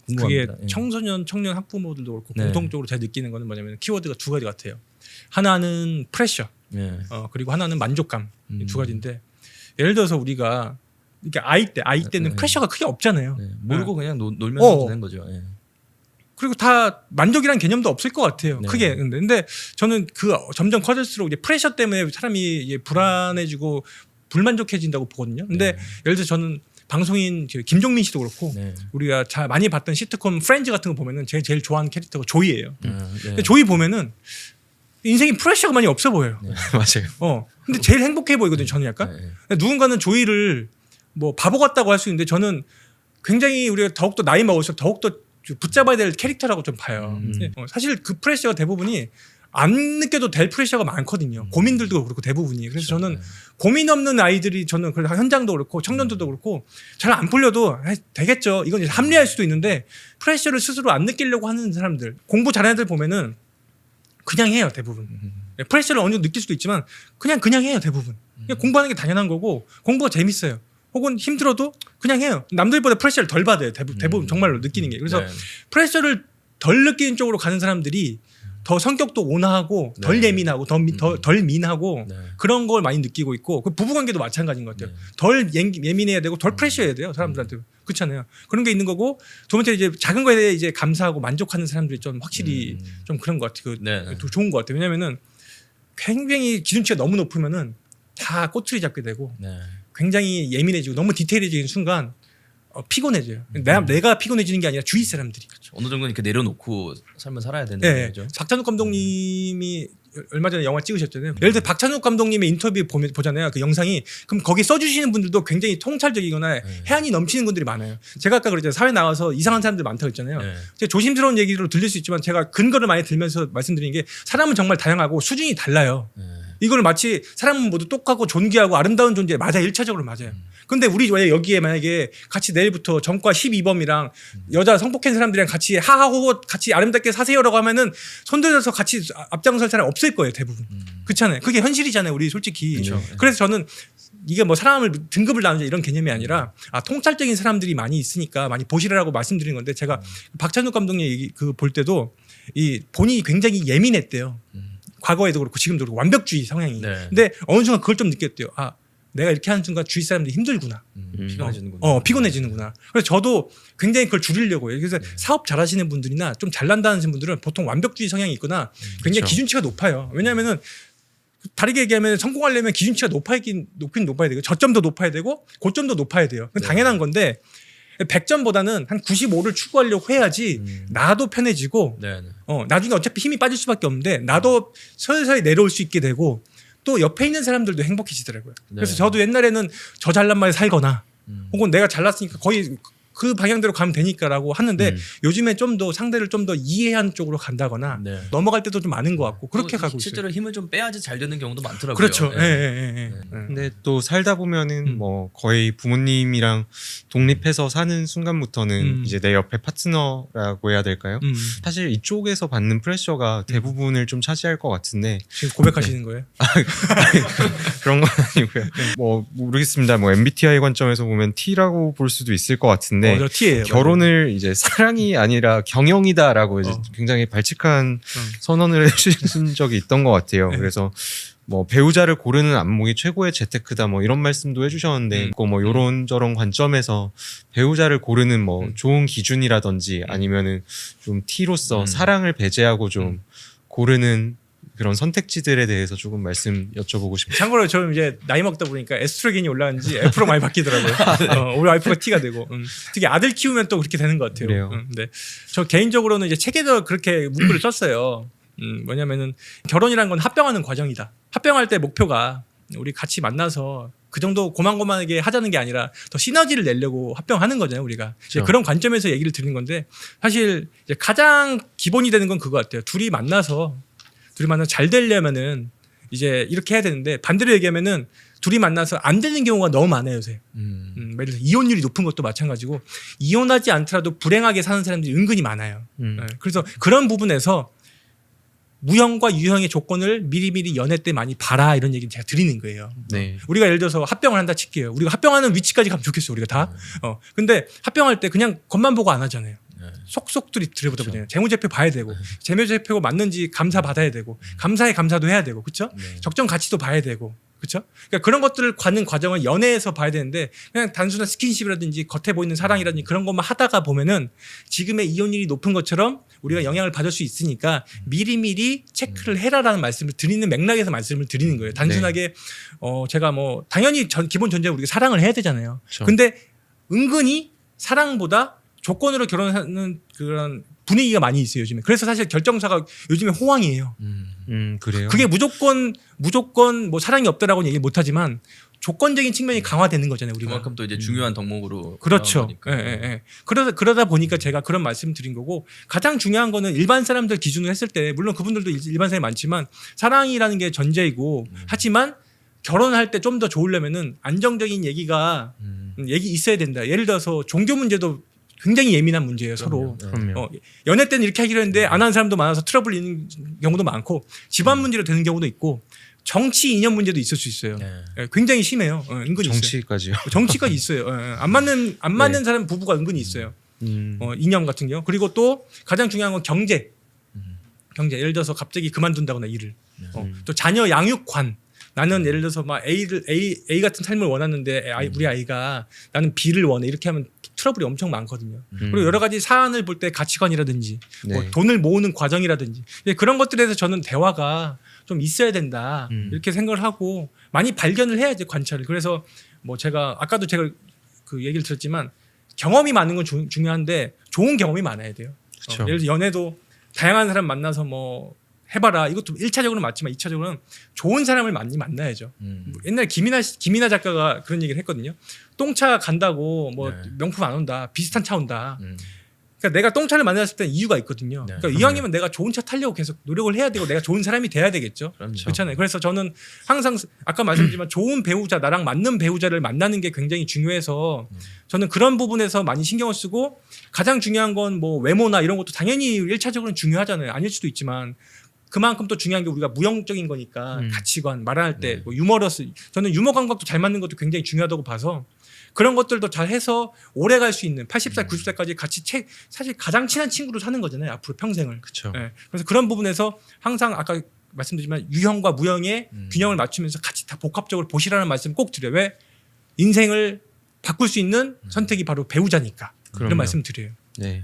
그게 궁금합니다. 예. 청소년, 청년 학부모들도 그렇고 네. 공통적으로 제가 느끼는 거는 뭐냐면 키워드가 두 가지 같아요. 하나는 프레셔, 예. 그리고 하나는 만족감. 이 두 가지인데 예를 들어서 우리가 이렇게 아이 때는 네. 프레셔가 크게 없잖아요. 네. 모르고 그냥 놀면서 되는 거죠. 예. 그리고 다 만족이란 개념도 없을 것 같아요. 네. 크게. 근데 저는 그 점점 커질수록 이제 프레셔 때문에 사람이 이제 불안해지고 불만족해진다고 보거든요. 근데 네. 예를 들어 저는 방송인 김종민 씨도 그렇고 네. 우리가 많이 봤던 시트콤 프렌즈 같은 거 보면은 제가 제일 좋아하는 캐릭터가 조이예요. 네. 근데 조이 보면은 인생에 프레셔가 많이 없어 보여요. 네. 맞아요. 근데 제일 행복해 보이거든요. 저는 약간. 네. 근데 누군가는 조이를 뭐 바보 같다고 할 수 있는데 저는 굉장히 우리가 더욱더 나이 먹을수록 더욱더 붙잡아야 될 캐릭터라고 좀 봐요. 사실 그 프레셔가 대부분이 안 느껴도 될 프레셔가 많거든요. 고민들도 그렇고 대부분이. 그래서 그렇죠. 저는 네. 고민 없는 아이들이 저는 그래서 현장도 그렇고 청년들도 그렇고 잘 안 풀려도 되겠죠. 이건 이제 합리화할 수도 있는데 프레셔를 스스로 안 느끼려고 하는 사람들, 공부 잘하는 애들 보면은 그냥 해요 대부분. 프레셔를 어느 정도 느낄 수도 있지만 그냥 해요 대부분. 그냥 공부하는 게 당연한 거고 공부가 재밌어요. 혹은 힘들어도 그냥 해요. 남들보다 프레셔를 덜 받아요. 대부분 정말로 느끼는 게. 그래서 네. 프레셔를 덜 느끼는 쪽으로 가는 사람들이 더 성격도 온화하고 덜 네. 예민하고 덜 민하고 네. 그런 걸 많이 느끼고 있고 그 부부관계도 마찬가지인 것 같아요. 네. 덜 예민해야 되고 덜 프레셔해야 돼요. 사람들한테. 그렇잖아요. 그런 게 있는 거고 두 번째 이제 작은 거에 대해 이제 감사하고 만족하는 사람들이 좀 확실히 좀 그런 것 같아요. 네. 더 좋은 것 같아요. 왜냐면은 굉장히 기준치가 너무 높으면은 다 꼬투리 잡게 되고 네. 굉장히 예민해지고 너무 디테일해지는 순간 피곤해져요. 내가 피곤해지는 게 아니라 주위 사람들이. 어느 정도는 이렇게 내려놓고 삶을 살아야 되는 네. 거죠. 박찬욱 감독님이 얼마 전에 영화 찍으셨잖아요. 예를 들어 박찬욱 감독님의 인터뷰 보잖아요. 그 영상이 그럼 거기 써주시는 분들도 굉장히 통찰적이거나 해안이 넘치는 분들이 많아요. 제가 아까 그랬잖아요. 사회 나와서 이상한 사람들 많다고 했잖아요. 네. 제가 조심스러운 얘기로 들릴 수 있지만 제가 근거를 많이 들면서 말씀드리는 게 사람은 정말 다양하고 수준이 달라요. 네. 이걸 마치 사람은 모두 똑같고 존귀하고 아름다운 존재 맞아요. 1차적으로 맞아요. 근데 우리 왜 여기에 만약에 같이 내일부터 전과 12범이랑 여자 성폭행 사람들이랑 같이 하하호호 같이 아름답게 사세요라고 하면은 손들어서 같이 앞장설 사람 없을 거예요. 대부분. 그렇잖아요. 그게 현실이잖아요. 우리 솔직히. 그렇죠. 그래서 저는 이게 뭐 사람을 등급을 나누자 이런 개념이 아니라 통찰적인 사람들이 많이 있으니까 많이 보시라고 말씀드리는 건데 제가 박찬욱 감독님 얘기 그 볼 때도 이 본인이 굉장히 예민했대요. 과거에도 그렇고 지금도 그렇고 완벽주의 성향이. 네. 근데 어느 순간 그걸 좀 느꼈대요. 내가 이렇게 하는 순간 주위 사람들이 힘들구나. 피곤해지는구나. 피곤해지는구나. 그래서 저도 굉장히 그걸 줄이려고 해요. 그래서 사업 잘하시는 분들이나 좀 잘난다는 분들은 보통 완벽주의 성향이 있거나 굉장히 그렇죠. 기준치가 높아요. 왜냐하면은 다르게 얘기하면 성공하려면 기준치가 높긴 높아야 되고 저점도 높아야 되고 고점도 높아야 돼요. 그건 당연한 건데 100점보다는 한 95를 추구하려고 해야지 나도 편해지고 네. 네. 나중에 어차피 힘이 빠질 수밖에 없는데 나도 서서히 내려올 수 있게 되고 또 옆에 있는 사람들도 행복해지더라고요. 그래서 네. 저도 옛날에는 저 잘난 말에 살거나 혹은 내가 잘났으니까 거의 그 방향대로 가면 되니까라고 하는데 요즘에 좀 더 상대를 좀 더 이해하는 쪽으로 간다거나 네. 넘어갈 때도 좀 많은 것 같고 그렇게 또 가고 있어요. 실제로 힘을 좀 빼야지 잘 되는 경우도 많더라고요. 그렇죠. 예. 예. 근데 또 살다 보면은 뭐 거의 부모님이랑 독립해서 사는 순간부터는 이제 내 옆에 파트너라고 해야 될까요? 사실 이쪽에서 받는 프레셔가 대부분을 좀 차지할 것 같은데 지금 고백하시는 거예요? 그런 건 아니고요. 뭐 모르겠습니다. 뭐 MBTI 관점에서 보면 T라고 볼 수도 있을 것 같은데 저 T예요. 결혼을 이제 사랑이 아니라 경영이다라고 이제 굉장히 발칙한 선언을 해주신 적이 있던 것 같아요. 그래서 뭐 배우자를 고르는 안목이 최고의 재테크다 뭐 이런 말씀도 해주셨는데 뭐 요런 저런 관점에서 배우자를 고르는 뭐 좋은 기준이라든지 아니면은 좀 T로서 사랑을 배제하고 좀 고르는 그런 선택지들에 대해서 조금 말씀 여쭤보고 싶어요. 참고로 저는 이제 나이 먹다 보니까 에스트로겐이 올라가는지 F로 많이 바뀌더라고요. 우리 와이프가 T가 되고 특히 아들 키우면 또 그렇게 되는 것 같아요. 그래요. 네. 저 개인적으로는 이제 책에도 그렇게 문구를 썼어요. 뭐냐면은 결혼이란 건 합병하는 과정이다. 합병할 때 목표가 우리 같이 만나서 그 정도 고만고만하게 하자는 게 아니라 더 시너지를 내려고 합병하는 거잖아요, 우리가. 그렇죠. 그런 관점에서 얘기를 드리는 건데 사실 이제 가장 기본이 되는 건 그거 같아요. 둘이 만나서 잘 되려면은 이제 이렇게 해야 되는데 반대로 얘기하면은 둘이 만나서 안 되는 경우가 너무 많아요, 요새. 예를 들어서 이혼율이 높은 것도 마찬가지고 이혼하지 않더라도 불행하게 사는 사람들이 은근히 많아요. 그래서 그런 부분에서 무형과 유형의 조건을 미리미리 연애 때 많이 봐라 이런 얘기를 제가 드리는 거예요. 네. 우리가 예를 들어서 합병을 한다 칠게요. 우리가 합병하는 위치까지 가면 좋겠어, 우리가 다. 근데 합병할 때 그냥 겉만 보고 안 하잖아요. 속속들이 들여다보잖아요. 재무제표 봐야 되고 재무제표가 맞는지 감사 받아야 되고 감사에 감사도 해야 되고 그렇죠? 네. 적정 가치도 봐야 되고 그렇죠? 그러니까 그런 것들을 가는 과정을 연애에서 봐야 되는데 그냥 단순한 스킨십이라든지 겉에 보이는 사랑이라든지 그런 것만 하다가 보면은 지금의 이혼율이 높은 것처럼 우리가 영향을 받을 수 있으니까 미리미리 체크를 해라라는 말씀을 드리는 맥락에서 말씀을 드리는 거예요. 단순하게 제가 뭐 당연히 기본 전제가 우리가 사랑을 해야 되잖아요. 그렇죠. 근데 은근히 사랑보다 조건으로 결혼하는 그런 분위기가 많이 있어요 요즘에. 그래서 사실 결정사가 요즘에 호황이에요. 그래요. 그게 무조건 뭐 사랑이 없다라고는 얘기 못하지만 조건적인 측면이 강화되는 거잖아요 우리가. 그만큼 또 이제 중요한 덕목으로 그렇죠. 나온 거니까. 예. 그러다 보니까 제가 그런 말씀 드린 거고 가장 중요한 거는 일반 사람들 기준으로 했을 때 물론 그분들도 일반 사람이 많지만 사랑이라는 게 전제이고 하지만 결혼할 때 좀 더 좋으려면은 안정적인 얘기가 얘기 있어야 된다. 예를 들어서 종교 문제도 굉장히 예민한 문제예요 서로. 그럼요. 연애 때는 이렇게 하기로 했는데 안 하는 사람도 많아서 트러블 있는 경우도 많고 집안 문제로 되는 경우도 있고 정치 이념 문제도 있을 수 있어요. 네. 예, 굉장히 심해요. 은근히 있어요. 정치까지요. 정치까지 있어요. 안 맞는 사람 부부가 은근히 있어요. 이념 같은 경우. 그리고 또 가장 중요한 건 경제. 예를 들어서 갑자기 그만둔다거나 일을. 또 자녀 양육관. 나는 예를 들어서 막 A 같은 삶을 원하는데 우리 아이가 나는 B를 원해. 이렇게 하면 트러블이 엄청 많거든요. 그리고 여러 가지 사안을 볼 때 가치관이라든지 뭐 네. 돈을 모으는 과정이라든지 그런 것들에서 저는 대화가 좀 있어야 된다. 이렇게 생각을 하고 많이 발견을 해야지 관찰을. 그래서 뭐 제가 아까도 제가 그 얘기를 들었지만 경험이 많은 건 중요한데 좋은 경험이 많아야 돼요. 그쵸. 예를 들어 연애도 다양한 사람 만나서 뭐 해봐라. 이것도 1차적으로는 맞지만 2차적으로는 좋은 사람을 많이 만나야죠. 옛날에 김이나 작가가 그런 얘기를 했거든요. 똥차 간다고 뭐 네. 명품 안 온다. 비슷한 차 온다. 그러니까 내가 똥차를 만났을 때는 이유가 있거든요. 네. 그러니까 이왕이면 내가 좋은 차 타려고 계속 노력을 해야 되고 내가 좋은 사람이 돼야 되겠죠. 그럼요. 그렇잖아요. 그래서 저는 항상 아까 말씀드렸지만 좋은 배우자, 나랑 맞는 배우자를 만나는 게 굉장히 중요해서 저는 그런 부분에서 많이 신경을 쓰고 가장 중요한 건 뭐 외모나 이런 것도 당연히 1차적으로는 중요하잖아요. 아닐 수도 있지만 그만큼 또 중요한 게 우리가 무형적인 거니까 가치관 말할 때 뭐 유머러스 저는 유머 감각도 잘 맞는 것도 굉장히 중요하다고 봐서 그런 것들도 잘 해서 오래 갈 수 있는 80살 90살까지 같이 사실 가장 친한 친구로 사는 거잖아요 앞으로 평생을. 그렇죠. 예. 그래서 그런 부분에서 항상 아까 말씀드리지만 유형과 무형의 균형을 맞추면서 같이 다 복합적으로 보시라는 말씀 꼭 드려요. 왜? 인생을 바꿀 수 있는 선택이 바로 배우자니까. 그럼요. 이런 말씀 드려요. 네.